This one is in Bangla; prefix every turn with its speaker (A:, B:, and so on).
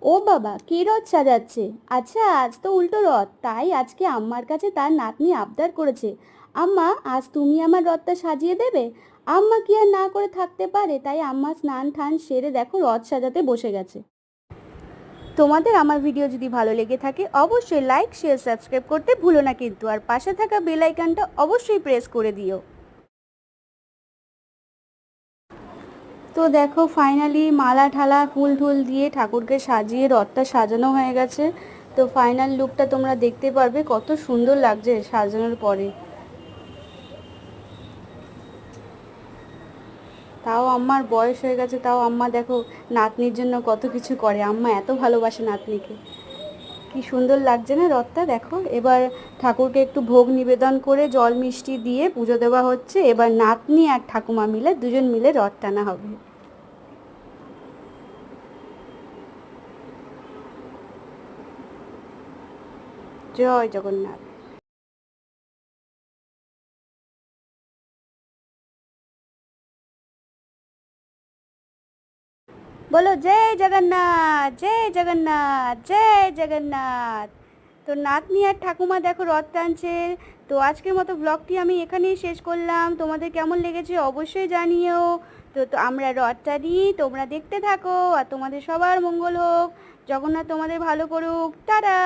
A: ও বাবা, কে রথ সাজাচ্ছে? আচ্ছা, আজ তো উল্টো রথ, তাই আজকে আম্মার কাছে তার নাতনি আবদার করেছে, আম্মা আজ তুমি আমার রথটা সাজিয়ে দেবে। আম্মা কি আর না করে থাকতে পারে, তাই আম্মা স্নান টান সেরে দেখো রথ সাজাতে বসে গেছে। তোমাদের আমার ভিডিও যদি ভালো লেগে থাকে অবশ্যই লাইক শেয়ার সাবস্ক্রাইব করতে ভুলো না কিন্তু, আর পাশে থাকা বেল আইকনটা অবশ্যই প্রেস করে দিও। তো দেখো ফাইনালি মালা ঠালা ফুল টুল দিয়ে ঠাকুরকে সাজিয়ে রথটা সাজানো হয়ে গেছে। তো ফাইনাল লুকটা তোমরা দেখতে পারবে কত সুন্দর লাগছে সাজানোর পরে। তাও আম্মার বয়স হয়ে গেছে, তাও আম্মা দেখো নাতনির জন্য কত কিছু করে, আম্মা এত ভালোবাসে নাতনিকে। কি সুন্দর লাগছে না রথটা, দেখো। এবার ঠাকুরকে একটু ভোগ নিবেদন করে জল মিষ্টি দিয়ে পুজো দেওয়া হচ্ছে। এবার নাতনি আর ঠাকুমা মিলে দুজন মিলে রথ টানা হবে। জয় জগন্নাথ। বলো জয় জগন্নাথ, জয় জগন্নাথ, জয় জগন্নাথ। তো নাতনি আর ঠাকুমা দেখো রথ টানছে। তো আজকের মতো ব্লগটি আমি এখানেই শেষ করলাম, তোমাদের কেমন লেগেছে অবশ্যই জানিও। তো আমরা রথ টানি, তোমরা দেখতে থাকো, আর তোমাদের সবার মঙ্গল হোক, জগন্নাথ তোমাদের ভালো করুক। টাটা।